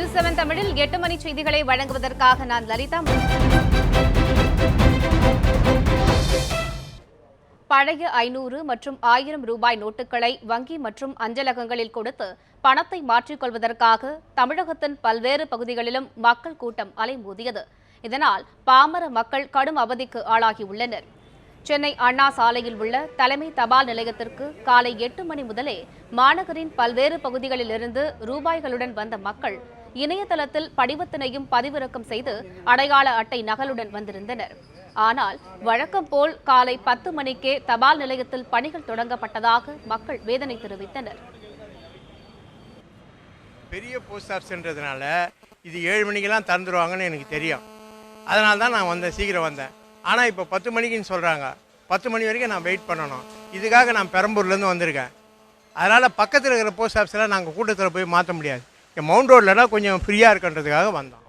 News 7 தமிழில் 8 மணி செய்திகளை வழங்குவதற்காக நான் லலிதா. பழைய 500 மற்றும் 1000 ரூபாய் நோட்டுகளை வங்கி மற்றும் அஞ்சலகங்களில் கொடுத்து பணத்தை மாற்றிக்கொள்வதற்காக தமிழகத்தின் பல்வேறு பகுதிகளிலும் மக்கள் கூட்டம் அலைமோதியது. இதனால் பாமர மக்கள் கடும் அவதிக்கு ஆளாகியுள்ளனர். சென்னை அண்ணா சாலையில் உள்ள தலைமை தபால் நிலையத்திற்கு காலை 8 மணி முதலே மாநகரின் பல்வேறு பகுதிகளிலிருந்து ரூபாய்களுடன் வந்த மக்கள் இணையதளத்தில் படிவத்தினையும் பதிவிறக்கம் செய்து அடையாள அட்டை நகலுடன் வந்திருந்தனர். ஆனால் வழக்கம் போல் காலை 10 மணிக்கே தபால் நிலையத்தில் பணிகள் தொடங்கப்பட்டதாக மக்கள் வேதனை தெரிவித்தனர். பெரிய போஸ்ட் ஆஃபீஸ்ன்றதுனால இது 7 மணிக்கெல்லாம் திறந்துருவாங்கன்னு எனக்கு தெரியும். அதனால தான் நான் சீக்கிரம் வந்தேன். ஆனால் இப்போ 10 மணிக்குன்னு சொல்கிறாங்க. 10 மணி வரைக்கும் நான் வெயிட் பண்ணணும். இதுக்காக நான் பெரம்பூர்லேருந்து வந்திருக்கேன். அதனால் பக்கத்தில் இருக்கிற போஸ்ட் ஆஃபீஸில் நாங்கள் கூட்டத்தில் போய் மாற்ற முடியாது. மவுண்ட் ரோட்லலாம் கொஞ்சம் ஃப்ரீயாக இருக்குன்றதுக்காக வந்தோம்.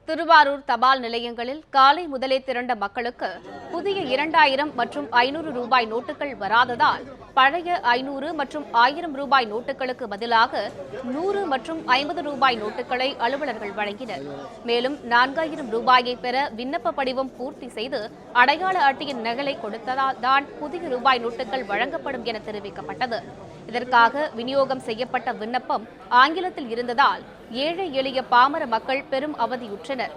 திருவாரூர் தபால் நிலையங்களில் காலை முதலே திரண்ட மக்களுக்கு புதிய 2000 மற்றும் 500 ரூபாய் நோட்டுகள் வராததால் பழைய 500 மற்றும் 1000 ரூபாய் நோட்டுகளுக்கு பதிலாக 100 மற்றும் 50 ரூபாய் நோட்டுகளை அலுவலர்கள் வழங்கினர். மேலும் 4000 ரூபாயை பெற விண்ணப்ப படிவம் பூர்த்தி செய்து அடையாள அட்டையின் நகலை கொடுத்ததால் தான் புதிய ரூபாய் நோட்டுகள் வழங்கப்படும் என தெரிவிக்கப்பட்டது. இதற்காக விநியோகம் செய்யப்பட்ட விண்ணப்பம் ஆங்கிலத்தில் இருந்ததால் ஏழை எளிய பாமர மக்கள் பெரும் அவதியுற்றனர்.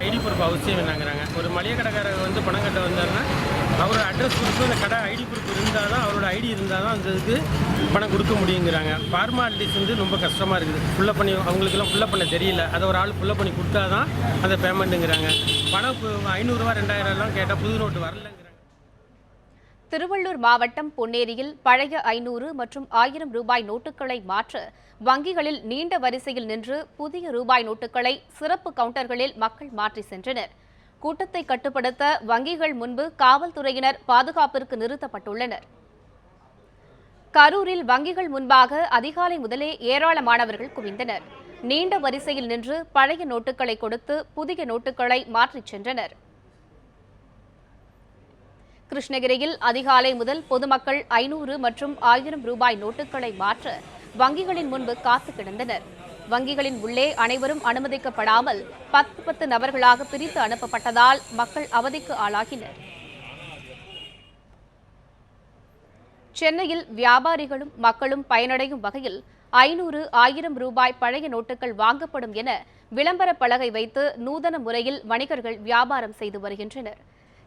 ஐடி ப்ரூஃப் அவசியம் என்னங்கிறாங்க. ஒரு மளிகை கடைக்காரர் பணம் கட்ட வந்தாருன்னா அவரோட அட்ரஸ் கொடுத்து அந்த கடை ஐடி ப்ரூஃப் இருந்தால் தான், அவரோட ஐடி இருந்தால் தான் அந்த இதுக்கு பணம் கொடுக்க முடியுங்கிறாங்க. ஃபார்மாலிட்டிஸ் ரொம்ப கஷ்டமாக இருக்குது. ஃபுல்லப் பண்ணி அவங்களுக்குலாம் ஃபுல்லப் பண்ண தெரியல. அதை ஒரு ஆள் ஃபுல்லப் பண்ணி கொடுத்தா தான் அந்த பேமெண்ட்டுங்கிறாங்க. பணம் 500 ரூபா 2000 கேட்டால் புது நோட்டு வரலங்கிறாங்க. திருவள்ளூர் மாவட்டம் பொன்னேரியில் பழைய 500 மற்றும் 1000 ரூபாய் நோட்டுகளை மாற்ற வங்கிகளில் நீண்ட வரிசையில் நின்று புதிய ரூபாய் நோட்டுகளை சிறப்பு கவுண்டர்களில் மக்கள் மாற்றி சென்றனர். கூட்டத்தை கட்டுப்படுத்த வங்கிகள் முன்பு காவல்துறையினர் பாதுகாப்பிற்கு நிறுத்தப்பட்டுள்ளனர். கரூரில் வங்கிகள் முன்பாக அதிகாலை முதலே ஏராளமானவர்கள் குவிந்தனர். நீண்ட வரிசையில் நின்று பழைய நோட்டுகளை கொடுத்து புதிய நோட்டுகளை மாற்றிச் சென்றனர். கிருஷ்ணகிரியில் அதிகாலை முதல் பொதுமக்கள் 500 மற்றும் 1000 ரூபாய் நோட்டுகளை மாற்ற வங்கிகளின் முன்பு காத்து கிடந்தனர். வங்கிகளின் உள்ளே அனைவரும் அனுமதிக்கப்படாமல் 10 நபர்களாக பிரித்து அனுப்பப்பட்டதால் மக்கள் அவதிக்கு ஆளாகினர். சென்னையில் வியாபாரிகளும் மக்களும் பயனடையும் வகையில் 500, 1000 ரூபாய் பழைய நோட்டுகள் வாங்கப்படும் என விளம்பர பலகை வைத்து நூதன முறையில் வணிகர்கள் வியாபாரம் செய்து வருகின்றனர்.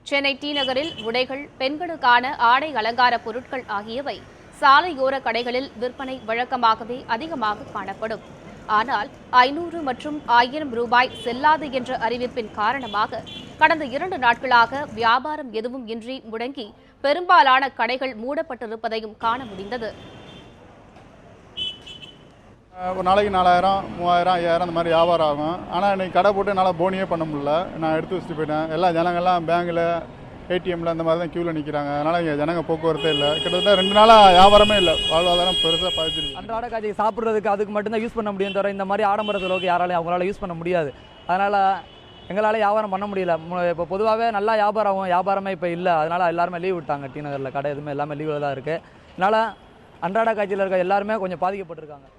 சென்னை டி நகரில் உடைகள், பெண்களுக்கான ஆடை அலங்கார பொருட்கள் ஆகியவை சாலையோர கடைகளில் விற்பனை வழக்கமாகவே அதிகமாக காணப்படும். ஆனால் 500 மற்றும் 1000 ரூபாய் செல்லாது என்ற அறிவிப்பின் காரணமாக கடந்த 2 நாட்களாக வியாபாரம் எதுவும் இன்றி முடங்கி பெரும்பாலான கடைகள் மூடப்பட்டிருப்பதையும் காண முடிந்தது. ஒரு நாளைக்கு 4000, 3000, 5000 அந்த மாதிரி வியாபாரம் ஆகும். ஆனால் இன்றைக்கி கடை போட்டு என்னால் போனியே பண்ண முடியல. நான் எடுத்து வச்சுட்டு போயிட்டேன். எல்லா ஜனங்கள்லாம் பேங்கில், ஏடிஎம்மில் அந்த மாதிரி தான் க்யூவில் நிற்கிறாங்க. அதனால் இங்கே ஜனங்க போக்குவரத்தே இல்லை. கிட்டத்தட்ட 2 நாளாக வியாபாரமே இல்லை. வாழ்வாதாரம் பெருசாக பாதிச்சிருக்கு. அன்றாட காட்சிக்கு சாப்பிட்றதுக்கு அதுக்கு மட்டும்தான் யூஸ் பண்ண முடியும் தவிர இந்த மாதிரி ஆடம்பர செலவுக்கு யாராலையும் அவங்களால யூஸ் பண்ண முடியாது. அதனால் எங்களால் வியாபாரம் பண்ண முடியல. இப்போ பொதுவாகவே நல்லா வியாபாரம் ஆகும். வியாபாரமே இப்போ இல்லை. அதனால் எல்லாருமே லீவ் விட்டாங்க. டி நகரில் கடை எதுவுமே எல்லாமே லீவில் தான் இருக்குது. அதனால் அன்றாட காட்சியில் இருக்க எல்லாருமே கொஞ்சம் பாதிக்கப்பட்டிருக்காங்க.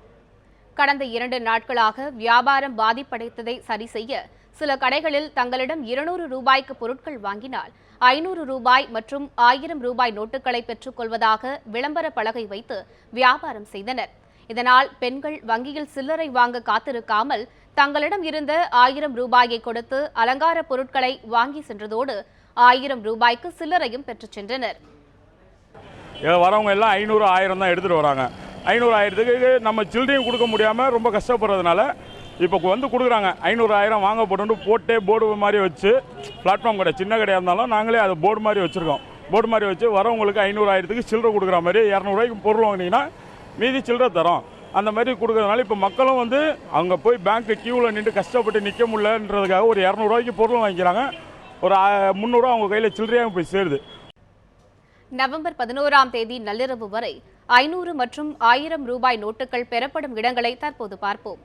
கடந்த 2 நாட்களாக வியாபாரம் பாதிப்படைத்ததை சரி செய்ய சில கடைகளில் தங்களிடம் 200 ரூபாய்க்கு பொருட்கள் வாங்கினால் 500 ரூபாய் மற்றும் 1000 ரூபாய் நோட்டுகளை பெற்றுக் கொள்வதாக விளம்பர பலகை வைத்து வியாபாரம் செய்தனர். இதனால் பெண்கள் வங்கியில் சில்லறை வாங்க காத்திருக்காமல் தங்களிடம் இருந்த 1000 ரூபாயை கொடுத்து அலங்கார பொருட்களை வாங்கி சென்றதோடு 1000 ரூபாய்க்கு சில்லறையும் பெற்றுச் சென்றனர். வரவங்க எல்லாம் 500, 1000 தான் எடுத்துகிட்டு வராங்க. 500, 1000க்கு நம்ம சில்லறையும் கொடுக்க முடியாமல் ரொம்ப கஷ்டப்படுறதுனால இப்போ கொடுக்குறாங்க. 500, 1000 வாங்க போட்டு போர்டு மாதிரி வச்சு, பிளாட்ஃபார்ம் கடை சின்ன கடையாக இருந்தாலும் நாங்களே அதை போர்டு மாதிரி வச்சுருக்கோம். போர்டு மாதிரி வச்சு வரவங்களுக்கு 500, 1000க்கு சில்லறை கொடுக்குற மாதிரி 200 ரூபாய்க்கு பொருள் வாங்கினீங்கன்னா மீதி சில்லறை தரோம். அந்த மாதிரி கொடுக்குறதுனால இப்போ மக்களும் அங்கே போய் பேங்க்கு க்யூவில் நின்று கஷ்டப்பட்டு நிற்க முடியலன்றதுக்காக ஒரு 200 ரூபாய்க்கு பொருள் வாங்கிக்கிறாங்க. ஒரு 300 ரூபா அவங்க கையில் சில்லறையாக போய் சேருது. நவம்பர் 11ஆம் தேதி நள்ளிரவு வரை 500 மற்றும் 1000 ரூபாய் நோட்டுகள் பெறப்படும் இடங்களை தற்போது பார்ப்போம்.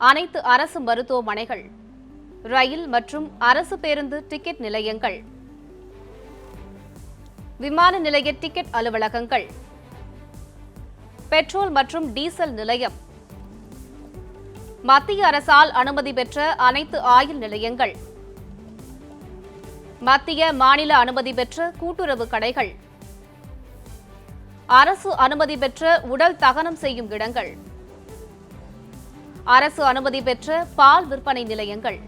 அனைத்து அரசு மருத்துவமனைகள், ரயில் மற்றும் அரசு பேருந்து டிக்கெட் நிலையங்கள், விமான நிலைய டிக்கெட் அலுவலகங்கள், பெட்ரோல் மற்றும் டீசல் நிலையம். மத்திய அரசால் அனுமதி பெற்ற அனைத்து ஆயில் நிலையங்கள். மத்திய மாநில அனுமதி பெற்ற கூட்டுறவு கடைகள். அரசு அனுமதி பெற்ற உடல் தகனம் செய்யும் இடங்கள். அரசு அனுமதி பெற்ற பால் விற்பனை நிலையங்கள்.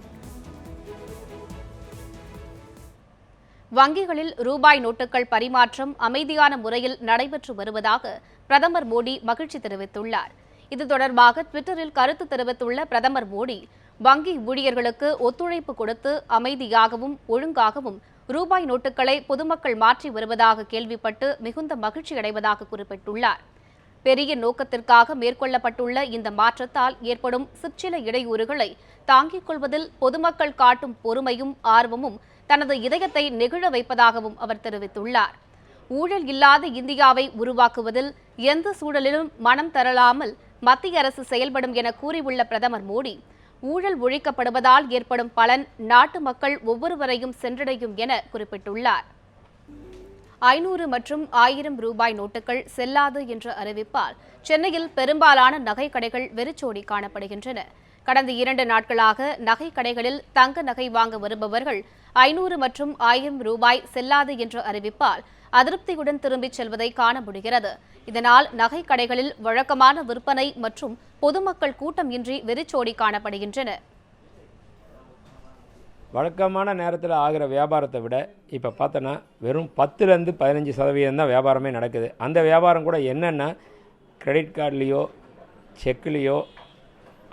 வங்கிகளில் ரூபாய் நோட்டுகள் பரிமாற்றம் அமைதியான முறையில் நடைபெற்று வருவதாக பிரதமர் மோடி மகிழ்ச்சி தெரிவித்துள்ளார். இது தொடர்பாக ட்விட்டரில் கருத்து தெரிவித்துள்ள பிரதமர் மோடி, வங்கி ஊழியர்களுக்கு ஒத்துழைப்பு கொடுத்து அமைதியாகவும் ஒழுங்காகவும் ரூபாய் நோட்டுகளை பொதுமக்கள் மாற்றி வருவதாக கேள்விப்பட்டு மிகுந்த மகிழ்ச்சி அடைவதாக குறிப்பிட்டுள்ளார். பெரிய நோக்கத்திற்காக மேற்கொள்ளப்பட்டுள்ள இந்த மாற்றத்தால் ஏற்படும் சிற்சில இடையூறுகளை தாங்கிக் கொள்வதில் பொதுமக்கள் காட்டும் பொறுமையும் ஆர்வமும் தனது இதயத்தை நெகிழ வைப்பதாகவும் அவர் தெரிவித்துள்ளார். ஊழல் இல்லாத இந்தியாவை உருவாக்குவதில் எந்த சூழலிலும் மனம் தரலாமல் மத்திய அரசு செயல்படும் என கூறியுள்ள பிரதமர் மோடி, ஊழல் ஒழிக்கப்படுவதால் ஏற்படும் பலன் நாட்டு மக்கள் ஒவ்வொருவரையும் சென்றடையும் என குறிப்பிட்டுள்ளார். 500 மற்றும் 1000 ரூபாய் நோட்டுகள் செல்லாது என்ற அறிவிப்பால் சென்னையில் பெரும்பாலான நகை கடைகள் வெறிச்சோடி காணப்படுகின்றன. கடந்த 2 நாட்களாக நகை கடைகளில் தங்க நகை வாங்க வருபவர்கள் 500 மற்றும் 1000 ரூபாய் செல்லாது என்ற அறிவிப்பால் அதிருப்தியுடன் திரும்பிச் செல்வதை காண முடிகிறது. இதனால் நகை கடைகளில் வழக்கமான விற்பனை மற்றும் பொதுமக்கள் கூட்டம் இன்றி வெறிச்சோடி காணப்படுகின்றன. வழக்கமான நேரத்தில் ஆகிற வியாபாரத்தை விட இப்போ பார்த்தோன்னா வெறும் 10-15% தான் வியாபாரமே நடக்குது. அந்த வியாபாரம் கூட என்னென்னா கிரெடிட் கார்டுலேயோ செக்குலேயோ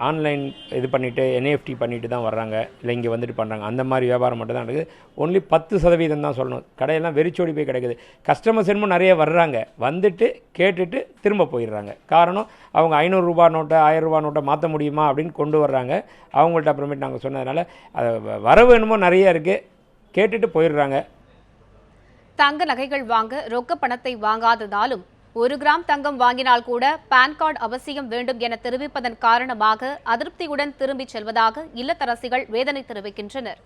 ஆன்லைன் இது பண்ணிவிட்டு என்எஃப்டி பண்ணிட்டு தான் வர்றாங்க, இல்லை இங்கே வந்துட்டு பண்ணுறாங்க. அந்த மாதிரி வியாபாரம் மட்டும் தான் நடக்குது. ஒன்லி 10% தான் சொல்லணும். கடையெல்லாம் வெறிச்சோடி போய் கிடைக்குது. கஸ்டமர்ஸ் என்னமோ நிறைய வர்றாங்க, வந்துட்டு கேட்டுட்டு திரும்ப போயிடுறாங்க. காரணம், அவங்க 500 ரூபா நோட்டை 1000 ரூபா நோட்டை மாற்ற முடியுமா அப்படின்னு கொண்டு வர்றாங்க. அவங்கள்ட்ட அப்புறமேட்டு நாங்கள் சொன்னதுனால வரவு என்னமோ நிறைய இருக்குது, கேட்டுட்டு போயிடுறாங்க. தங்க நகைகள் வாங்க ரொக்க பணத்தை வாங்காததாலும் 1 கிராம் தங்கம் வாங்கினால் கூட பான் கார்டு அவசியம் வேண்டும் என தெரிவிப்பதன் காரணமாக அதிருப்தியுடன் திரும்பிச் செல்வதாக இல்லத்தரசிகள் வேதனை தெரிவிக்கின்றனர்.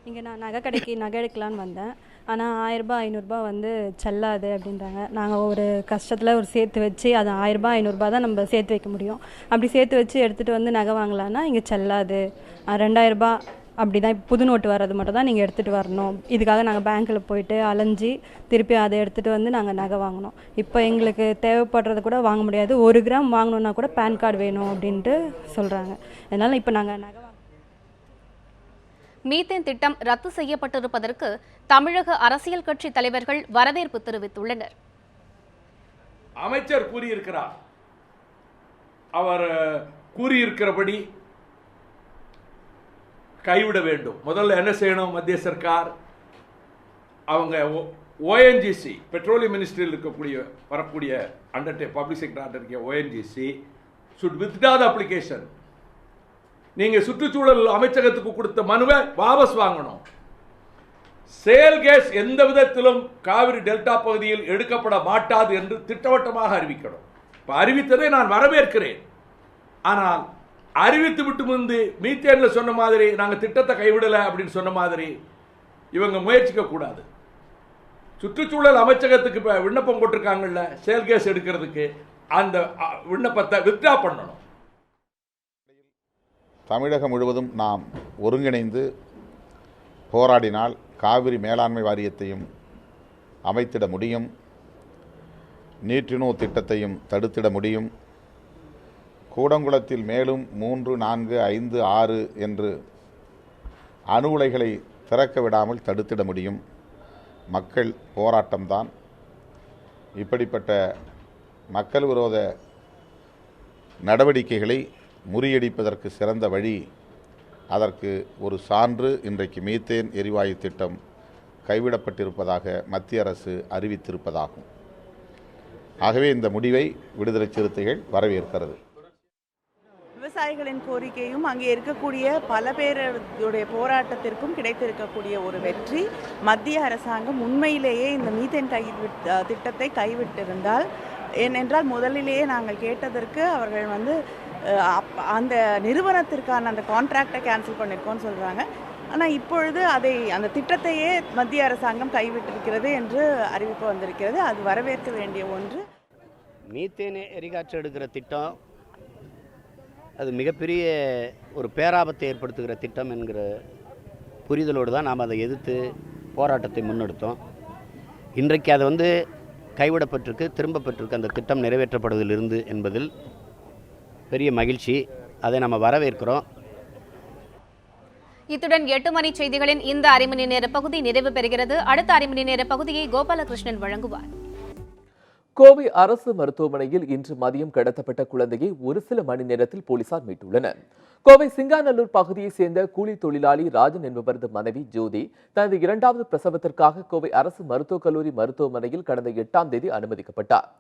இங்கே நான் நகை கடைக்கு நகை எடுக்கலான்னு வந்தேன். ஆனால் 1000 ரூபாய் 500 ரூபாய் வந்து செல்லாது அப்படின்றாங்க. நாங்கள் ஒரு கஷ்டத்தில் ஒரு சேர்த்து வச்சு அது 1000 ரூபாய் 500 ரூபாய் தான் நம்ம சேர்த்து வைக்க முடியும். அப்படி சேர்த்து வச்சு எடுத்துகிட்டு வந்து நகை வாங்கலான்னா இங்கே செல்லாது, 2000 ரூபாய் அப்படி தான் புது நோட்டு வர்றது மட்டும் தான் நீங்கள் எடுத்துகிட்டு வரணும். இதுக்காக நாங்கள் பேங்க்கில் போயிட்டு அலைஞ்சி திருப்பி அதை எடுத்துகிட்டு வந்து நாங்கள் நகை வாங்கினோம். இப்போ எங்களுக்கு தேவைப்படுறது கூட வாங்க முடியாது. 1 கிராம் வாங்கணுன்னா கூட பேன் கார்டு வேணும் அப்படின்ட்டு சொல்கிறாங்க. அதனால் இப்போ நாங்கள் நகை மீத்தேன் திட்டம் ரத்து செய்யப்பட்டிருப்பதற்கு தமிழக அரசியல் கட்சி தலைவர்கள் வரவேற்பு தெரிவித்துள்ளனர். அமைச்சர் கூறியிருக்கிறார், அவர் கூறியிருக்கிறபடி கைவிட வேண்டும். முதல்ல என்ன செய்யணும், மத்திய சர்க்கார் அவங்க ஓஎன்ஜிசி பெட்ரோலியம் மினிஸ்ட்ரியில் இருக்கக்கூடிய வரக்கூடிய under public sector under ONGC should withdraw the application. நீங்கள் சுற்றுச்சூழல் அமைச்சகத்துக்கு கொடுத்த மனுவை வாபஸ் வாங்கணும். சேல் கேஸ் எந்த விதத்திலும் காவிரி டெல்டா பகுதியில் எடுக்கப்பட மாட்டாது என்று திட்டவட்டமாக அறிவிக்கணும். இப்போ அறிவித்ததை நான் வரவேற்கிறேன். ஆனால் அறிவித்து விட்டு முந்து மீத்தேன்ல சொன்ன மாதிரி நாங்கள் திட்டத்தை கைவிடலை அப்படின்னு சொன்ன மாதிரி இவங்க முயற்சிக்க கூடாது. சுற்றுச்சூழல் அமைச்சகத்துக்கு இப்போ விண்ணப்பம் போட்டிருக்காங்கல்ல சேல் கேஸ் எடுக்கிறதுக்கு, அந்த விண்ணப்பத்தை வித்ட்ரா பண்ணணும். தமிழகம் முழுவதும் நாம் ஒருங்கிணைந்து போராடினால் காவிரி மேலாண்மை வாரியத்தையும் அமைத்திட முடியும், நீற்றினோ திட்டத்தையும் தடுத்திட முடியும். கூடங்குளத்தில் மேலும் 3, 4, 5, 6 என்று அணு உலைகளை திறக்க விடாமல் தடுத்திட முடியும். மக்கள் போராட்டம்தான். இப்படிப்பட்ட மக்கள் விரோத நடவடிக்கைகளை முறியடிப்பதற்கு சிறந்த வழி, அதற்கு ஒரு சான்று இன்றைக்கு மீத்தேன் எரிவாயு திட்டம் கைவிடப்பட்டிருப்பதாக மத்திய அரசு அறிவித்திருப்பதாகும். ஆகவே இந்த முடிவை விடுதலை சிறுத்தைகள் வரவேற்கிறது. விவசாயிகளின் கோரிக்கையும் அங்கே இருக்கக்கூடிய பல பேருடைய போராட்டத்திற்கும் கிடைத்திருக்கக்கூடிய ஒரு வெற்றி. மத்திய அரசாங்கம் உண்மையிலேயே இந்த மீத்தேன் திட்டத்தை கைவிட்டிருந்தால், ஏனென்றால் முதலிலேயே நாங்கள் கேட்டதற்கு அவர்கள் வந்து அந்த நிறுவனத்திற்கான அந்த கான்ட்ராக்டை கேன்சல் பண்ணியிருக்கோன்னு சொல்கிறாங்க. ஆனால் இப்பொழுது அந்த திட்டத்தையே மத்திய அரசாங்கம் கைவிட்டிருக்கிறது என்று அறிவிப்பு வந்திருக்கிறது. அது வரவேற்க வேண்டிய ஒன்று. மீத்தேன் எரிகாற்று எடுக்கிற திட்டம் அது மிகப்பெரிய ஒரு பேராபத்தை ஏற்படுத்துகிற திட்டம் என்கிற புரிதலோடு தான் நாம் அதை எதிர்த்து போராட்டத்தை முன்னெடுத்தோம். இன்றைக்கு அது கைவிடப்பட்டிருக்கு, திரும்ப பெற்றிருக்கு அந்த திட்டம் நிறைவேற்றப்படுவதிலிருந்து என்பதில் பெரிய மகிழ்ச்சி. அதை நம்ம வரவேற்கிறோம். இத்துடன் 8 மணி செய்திகளின் இந்த அரை மணி நேர பகுதி நிறைவு பெறுகிறது. அடுத்த அரை மணி நேர பகுதியை கோபாலகிருஷ்ணன் வழங்குவார். கோவை அரசு மருத்துவமனையில் இன்று மதியம் கடத்தப்பட்ட குழந்தையை ஒரு சில மணி நேரத்தில் போலீசார் மீட்டுள்ளனர். கோவை சிங்காநல்லூர் பகுதியைச் சேர்ந்த கூலி தொழிலாளி ராஜன் என்பவரது மனைவி ஜோதி தனது 2வது பிரசவத்திற்காக கோவை அரசு மருத்துவக் கல்லூரி மருத்துவமனையில் கடந்த 8ஆம் தேதி அனுமதிக்கப்பட்டார்.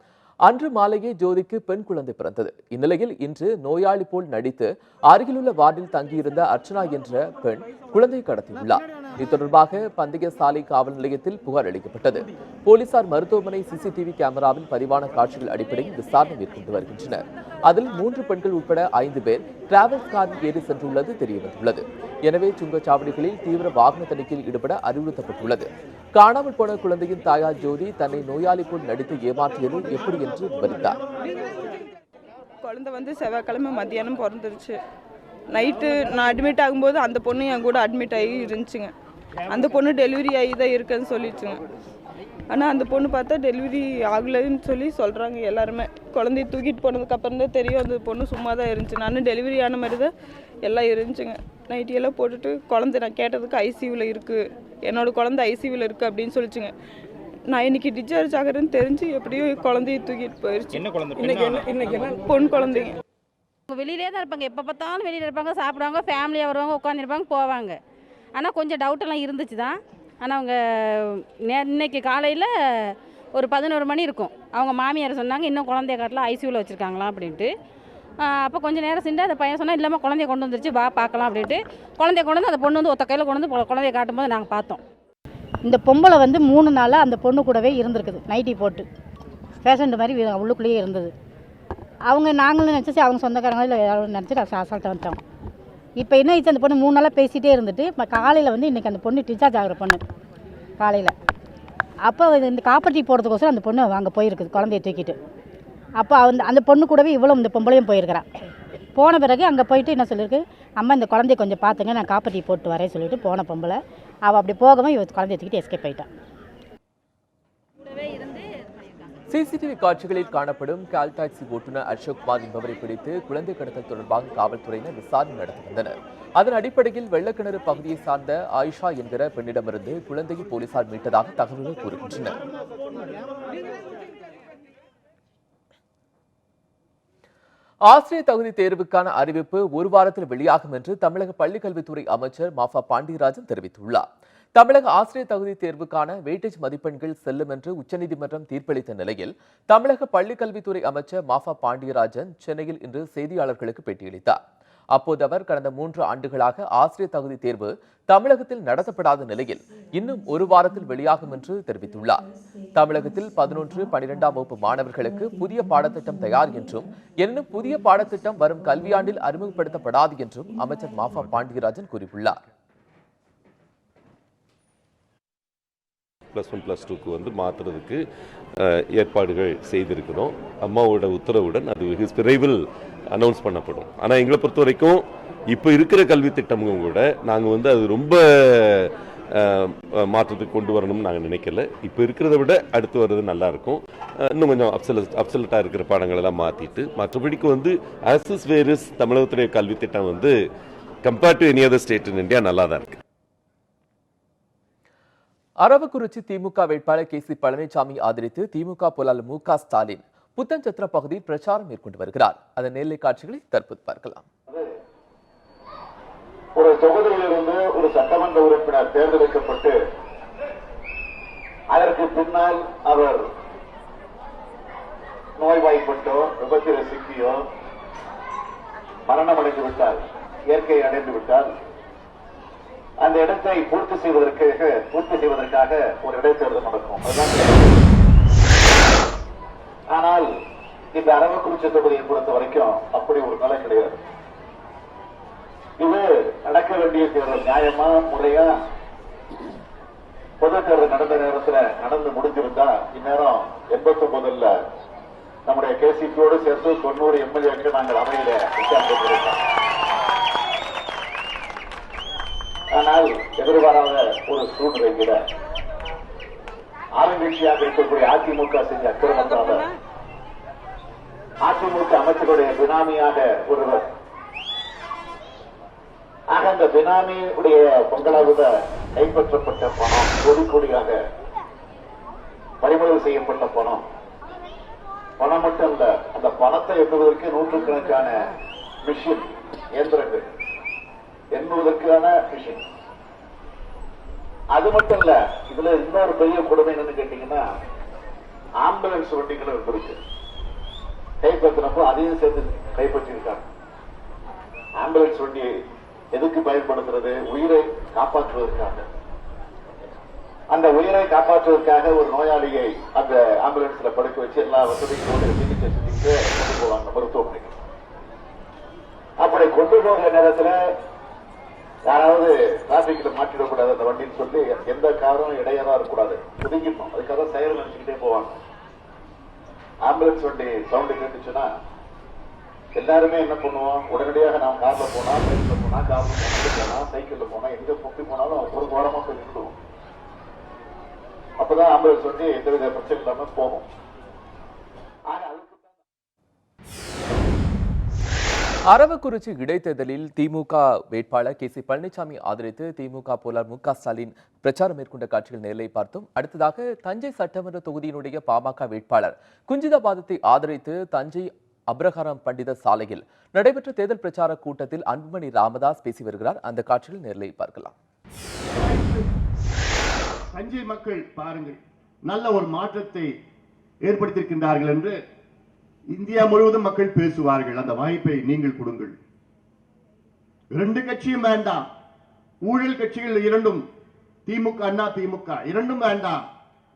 அன்று மாலையே ஜோதிக்கு பெண் குழந்தை பிறந்தது. இந்நிலையில் இன்று நோயாளி போல் நடித்து அருகிலுள்ள வார்டில் தங்கியிருந்த அர்ச்சனா என்ற பெண் குழந்தையை கடத்தியுள்ளார். இது தொடர்பாக பந்தய சாலை காவல் நிலையத்தில் புகார் அளிக்கப்பட்டது. போலீசார் மருத்துவமனை சிசிடிவி கேமராவில் பதிவான காட்சிகள் அடிப்படையில் விசாரணை மேற்கொண்டு வருகின்றனர். அதில் 3 பெண்கள் உட்பட 5 பேர் டிராவல்ஸ் காரில் ஏறி சென்றுள்ளது தெரியவந்துள்ளது. எனவே சுங்கச்சாவடிகளில் தீவிர வாகன தணிக்கையில் ஈடுபட அறிவுறுத்தப்பட்டுள்ளது. காணாமல் போன குழந்தையின் தாயார் ஜோதி தன்னை நோயாளி போல் நடித்து ஏமாற்றியது எப்படி என்று விவரித்தார். குழந்தை செவ்வாய்க்கிழமை மத்தியானம் பிறந்துருச்சு. நைட்டு நான் அட்மிட் ஆகும்போது அந்த பொண்ணு என் கூட அட்மிட் ஆகி இருந்துச்சுங்க. அந்த பொண்ணு டெலிவரி ஆகி தான் இருக்குன்னு சொல்லிடுச்சுங்க. ஆனால் அந்த பொண்ணு பார்த்தா டெலிவரி ஆகலைன்னு சொல்கிறாங்க எல்லாருமே. குழந்தைய தூக்கிட்டு போனதுக்கப்புறம் தான் தெரியும் அந்த பொண்ணு சும்மா தான் இருந்துச்சு. நானும் டெலிவரி ஆன மாதிரி தான் எல்லாம் இருந்துச்சுங்க. நைட்டியெல்லாம் போட்டுட்டு குழந்தை நான் கேட்டதுக்கு ஐசியூவில் இருக்குது, என்னோடய குழந்தை ஐசியூவில் இருக்குது அப்படின்னு சொல்லிச்சுங்க. நான் இன்னைக்கு டிஸ்சார்ஜ் ஆகிறேன்னு தெரிஞ்சு எப்படியோ குழந்தைய தூக்கிட்டு போயிடுச்சு. இன்னைக்கு பொன் குழந்தைங்க. வெளியிலே தான் இருப்பாங்க, எப்போ பார்த்தாலும் வெளியில் இருப்பாங்க, சாப்பிடுவாங்க, ஃபேமிலியாக வருவாங்க, உட்காந்துருப்பாங்க, போவாங்க. ஆனால் கொஞ்சம் டவுட்டெல்லாம் இருந்துச்சு தான். ஆனால் அவங்க இன்னைக்கு காலையில் ஒரு 11 மணி இருக்கும். அவங்க மாமியார் சொன்னாங்க இன்னும் குழந்தைய காட்டில் ஐசியூவில் வச்சுருக்காங்களா அப்படின்ட்டு. அப்போ கொஞ்சம் நேரம் சென்று அந்த பையன் சொன்னால் இல்லாமல் குழந்தைய கொண்டு வந்துருச்சு, வா பார்க்கலாம் அப்படின்ட்டு குழந்தைய கொண்டு வந்து அந்த பொண்ணு ஒத்த கையில் கொண்டு வந்து குழந்தைய காட்டும்போது நாங்கள் பார்த்தோம். இந்த பொம்பளை 3 நாளாக அந்த பொண்ணு கூடவே இருந்திருக்குது. நைட்டி போட்டு பேஷண்ட் மாதிரி உள்ளுக்குள்ளேயே இருந்தது. நாங்களும் நினச்சி அவங்க சொந்தக்காரங்களும் இல்லை யாரும் நினச்சிட்டு அசால்ட்டாக வந்துட்டோம். இப்போ என்ன ஆச்சு, அந்த பொண்ணு 3 நாளாக பேசிகிட்டே இருந்துட்டு காலையில் இன்றைக்கி அந்த பொண்ணு டிஸ்சார்ஜ் ஆகிற பொண்ணு காலையில். அப்போ இந்த காப்பர்ட்டி போகிறதுக்கோசரம் அந்த பொண்ணு அங்கே போயிருக்குது குழந்தைய தூக்கிட்டு. அப்போ அந்த பொண்ணு கூடவே இந்த பொம்பளையும் போயிருக்கிறான். போன பிறகு அங்கே போயிட்டு என்ன சொல்லியிருக்கு, அம்மா இந்த குழந்தைய கொஞ்சம் பார்த்துங்க, நான் காப்பர்ட்டி போட்டு வரேன்னு சொல்லிட்டு போன பொம்பளை அவள் அப்படி போகவும் குழந்தைய தூக்கிட்டு எஸ்கேப் ஆகிட்டான். சிசிடிவி காட்சிகளில் காணப்படும் கால் டாக்ஸி ஓட்டுநர் அசோக் குமார் என்பவரை பிடித்து குழந்தை கடத்தல் தொடர்பாக காவல்துறையினர் விசாரணை நடத்தி வந்தனர். அதன் அடிப்படையில் வெள்ளக்கிணறு பகுதியை சார்ந்த ஆயிஷா என்கிற பெண்ணிடமிருந்து குழந்தையை போலீசார் மீட்டதாக தகவல்கள் கூறுகின்றன. ஆசிரியர் தகுதி தேர்வுக்கான அறிவிப்பு ஒரு வாரத்தில் வெளியாகும் என்று தமிழக பள்ளிக்கல்வித்துறை அமைச்சர் மாஃபா பாண்டியராஜன் தெரிவித்துள்ளார். தமிழக ஆசிரியர் தகுதி தேர்வுக்கான வெயிட்டேஜ் மதிப்பெண்கள் செல்லும் என்று உச்சநீதிமன்றம் தீர்ப்பளித்த நிலையில் தமிழக பள்ளிக்கல்வித்துறை அமைச்சர் மாஃபா பாண்டியராஜன் சென்னையில் இன்று செய்தியாளர்களுக்கு பேட்டியளித்தார். அப்போது அவர் கடந்த 3 ஆண்டுகளாக ஆசிரியர் தகுதி தேர்வு தமிழகத்தில் நடத்தப்படாத நிலையில் இன்னும் ஒரு வாரத்தில் வெளியாகும் என்று தெரிவித்துள்ளார். தமிழகத்தில் 11, 12ஆம் வகுப்பு மாணவர்களுக்கு புதிய பாடத்திட்டம் தயார் என்றும் எனினும் புதிய பாடத்திட்டம் வரும் கல்வியாண்டில் அறிமுகப்படுத்தப்படாது என்றும் அமைச்சர் மாஃபா பாண்டியராஜன் கூறியுள்ளார். +1 +2க்கு மாற்றுறதுக்கு ஏற்பாடுகள் செய்திருக்கிறோம். அம்மாவோட உத்தரவுடன் அது வெகு விரைவில் அனௌன்ஸ் பண்ணப்படும். ஆனால் எங்களை பொறுத்த வரைக்கும் இப்போ இருக்கிற கல்வி திட்டமும் கூட நாங்கள் அது ரொம்ப மாற்றத்துக்கு கொண்டு வரணும்னு நாங்கள் நினைக்கல. இப்போ இருக்கிறத விட அடுத்து வர்றது நல்லாயிருக்கும். இன்னும் கொஞ்சம் அப்சலட்டாக இருக்கிற பாடங்களெல்லாம் மாற்றிட்டு மற்றபடிக்கு ஆஸ் இஸ் வேர் இஸ் தமிழகத்துடைய கல்வி திட்டம் compared to any other state in India நல்லா தான் இருக்கு. அரவக்குறிச்சி திமுக வேட்பாளர் KC பழனிசாமி ஆதரித்து திமுக பொருளாளர் மு.க. ஸ்டாலின் புத்தன்சத்திர பகுதியில் பிரச்சாரம் மேற்கொண்டு வருகிறார். அதன் நேரலை காட்சிகளை தற்போது பார்க்கலாம். ஒரு தொகுதியிலிருந்து ஒரு சட்டமன்ற உறுப்பினர் தேர்ந்தெடுக்கப்பட்டு அதற்கு பின்னால் அவர் நோய்வாய்ப்பட்டோ விபத்தில் சிக்கியோ மரணமடைந்து விட்டார், இயற்கை அடைந்து விட்டார், அந்த இடத்தை பூர்த்தி செய்வதற்காக ஒரு இடைத்தேர்தல் நடக்கும். ஆனால் இந்த அரவக்குறிச்சி தொகுதியை பொறுத்த வரைக்கும் அப்படி ஒரு நிலை கிடையாது. இது நடக்க வேண்டிய தேர்தல் நியாயமா முறையா பொது தேர்தல் நடந்த நேரத்தில் நடந்து முடிஞ்சிருந்தா இந்நேரம் 89ல் நம்முடைய கேசிபியோடு சேர்த்து 90 எம்எல்ஏக்கள் நாங்கள் அவையில விசாரித்திருக்கிறோம். ஆனால் எதிர்பாராத ஒரு சூழ்நிலையில ஆளுங்கட்சியாக இருக்கக்கூடிய அதிமுக செஞ்ச அக்கிரமத்தால அதிமுக அமைச்சருடைய பினாமியாக ஒருவர் ஆக அந்த பினாமியுடைய பங்களாவுல கைப்பற்றப்பட்ட பணம் கோடியாக பறிமுதல் செய்யப்பட்ட பணம் மட்டும் இல்ல, அந்த பணத்தை எண்ணுவதற்கு நூற்றுக்கணக்கான மிஷின் இயந்திரங்கள் எண்ணுவதற்கான மிஷின். அது மட்டும் இல்ல, இதுல இன்னொரு பெரிய கொடுமை என்னன்னு கேட்டீங்கன்னா ஆம்புலன்ஸ் வண்டிகள் இருக்கு. கைப்பற்றினப்போ அதையும் சேர்த்து கைப்பற்றியிருக்காங்க. ஆம்புலன்ஸ் வண்டி எதுக்கு பயன்படுத்துறது? உயிரை காப்பாற்றுவதற்காக. அந்த உயிரை காப்பாற்றுவதற்காக ஒரு நோயாளியை அந்த ஆம்புலன்ஸ்ல படுக்க வச்சு எல்லா வசதிகளோடு சிகிச்சை செஞ்சுட்டு கொண்டு போவாங்க மருத்துவமனைக்கு. அப்படி கொண்டு போகிற நேரத்தில் யாராவது டிராபிக்ல மாட்டிடக்கூடாது அந்த வண்டின்னு சொல்லி எந்த காரும் இடையறா இருக்கக்கூடாது, ஒதுங்கிடணும். அதுக்காக செயல் நினைச்சுக்கிட்டே போவாங்க. ஆம்புலன்ஸ் வண்டி சவுண்டு கேட்டுச்சுன்னா எல்லாருமே என்ன பண்ணுவோம்? உடனடியாக நாம் கார்ல போனா, பைக்ல போனா, கார்ல போனா, சைக்கிள்ல போனா, எங்க பொப்பி போனாலும் ஒரு ஓரமா போய் நின்றுடுவோம். அப்பதான் ஆம்புலன்ஸ் வண்டி எந்தவித பிரச்சனை இல்லாம போகும். அரவக்குறிச்சி இடைத்தேர்தலில் திமுக வேட்பாளர் கே.சி. பழனிசாமி ஆதரித்து திமுக போலார் மு.க. ஸ்டாலின் பிரச்சாரம் மேற்கொண்ட காட்சிகள் நேரிலை பார்த்தோம். அடுத்ததாக தஞ்சை சட்டமன்ற தொகுதியினுடைய பாமக வேட்பாளர் குஞ்சிதாபாதத்தை ஆதரித்து தஞ்சை அப்ரஹாரம் பண்டித சாலையில் நடைபெற்ற தேர்தல் பிரச்சார கூட்டத்தில் அன்புமணி ராமதாஸ் பேசி வருகிறார். அந்த காட்சிகள் நேரிலை பார்க்கலாம். தஞ்சை மக்கள் பாருங்கள், நல்ல ஒரு மாற்றத்தை ஏற்படுத்தியிருக்கின்றார்கள் என்று இந்தியா முழுவதும் மக்கள் பேசுவார்கள். அந்த வாய்ப்பை நீங்கள் கொடுங்கள். இரண்டு கட்சியும் வேண்டாம். ஊழல் கட்சிகள் இரண்டும், திமுக அண்ணா திமுக இரண்டும் வேண்டாம்.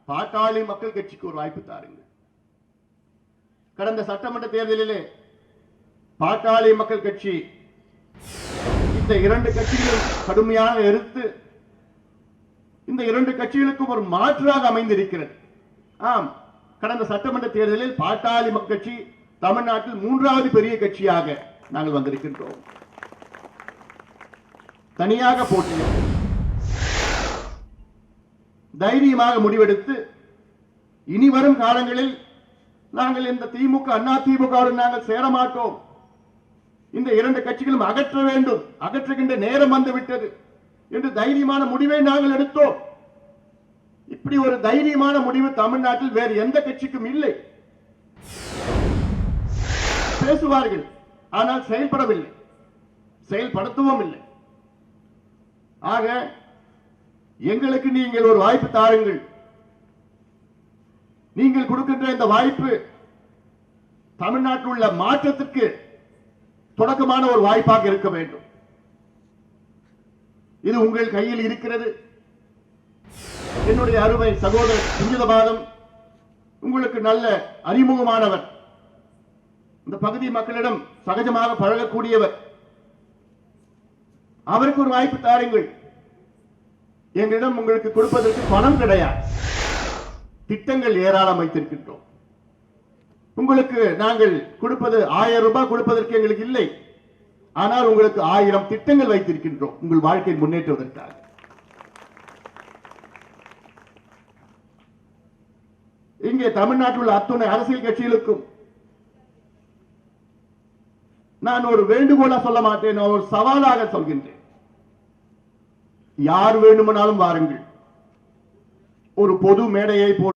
பாட்டாளி மக்கள் கட்சிக்கு ஒரு வாய்ப்பு தாருங்கள். கடந்த சட்டமன்ற தேர்தலிலே பாட்டாளி மக்கள் கட்சி இந்த இரண்டு கட்சிகளும் கடுமையாக எதிர்த்து இந்த இரண்டு கட்சிகளுக்கும் ஒரு மாற்றாக அமைந்திருக்கிறது. ஆம், கடந்த சட்டமன்ற தேர்தலில் பாட்டாளி மக்கள் கட்சி தமிழ்நாட்டில் 3வது பெரிய கட்சியாக நாங்கள் வந்திருக்கின்றோம். தனியாக போட்டியிடும் தைரியமாக முடிவெடுத்து இனி வரும் காலங்களில் நாங்கள் இந்த திமுக அண்ணா திமுகவுடன் நாங்கள் சேரமாட்டோம், இந்த இரண்டு கட்சிகளும் அகற்ற வேண்டும், அகற்றுகின்ற நேரம் வந்துவிட்டது என்று தைரியமான முடிவை நாங்கள் எடுத்தோம். இப்படி ஒரு தைரியமான முடிவு தமிழ்நாட்டில் வேறு எந்த கட்சிக்கும் இல்லை. பேசுவார்கள், ஆனால் செயல்படவில்லை, செயல்படுத்தவும் இல்லை. ஆக எங்களுக்கு நீங்கள் ஒரு வாய்ப்பு தாருங்கள். நீங்கள் கொடுக்கின்ற இந்த வாய்ப்பு தமிழ்நாட்டில் உள்ள மாற்றத்திற்கு தொடக்கமான ஒரு வாய்ப்பாக இருக்க வேண்டும். இது உங்கள் கையில் இருக்கிறது. என்னுடைய அருமை சகோதரர் குஞ்சிதாபாதம் உங்களுக்கு நல்ல அறிமுகமானவர், இந்த பகுதி மக்களிடம் சகஜமாக பழகக்கூடியவர். அவருக்கு ஒரு வாய்ப்பு தாருங்கள். எங்களிடம் உங்களுக்கு கொடுப்பதற்கு பணம் கிடையாது, திட்டங்கள் ஏராளம் வைத்திருக்கின்றோம். உங்களுக்கு நாங்கள் கொடுப்பது 1000 ரூபாய் கொடுப்பதற்கு எங்களுக்கு இல்லை, ஆனால் உங்களுக்கு 1000 திட்டங்கள் வைத்திருக்கின்றோம் உங்கள் வாழ்க்கை முன்னேற்றுவதற்காக. இங்கே தமிழ்நாட்டில் உள்ள அத்துணை அரசியல் கட்சிகளுக்கும் நான் ஒரு வேண்டுகோளா சொல்ல மாட்டேன், ஒரு சவாலாக சொல்கின்றேன். யார் வேண்டுமானாலும் வாருங்கள், ஒரு பொது மேடையை போட்டு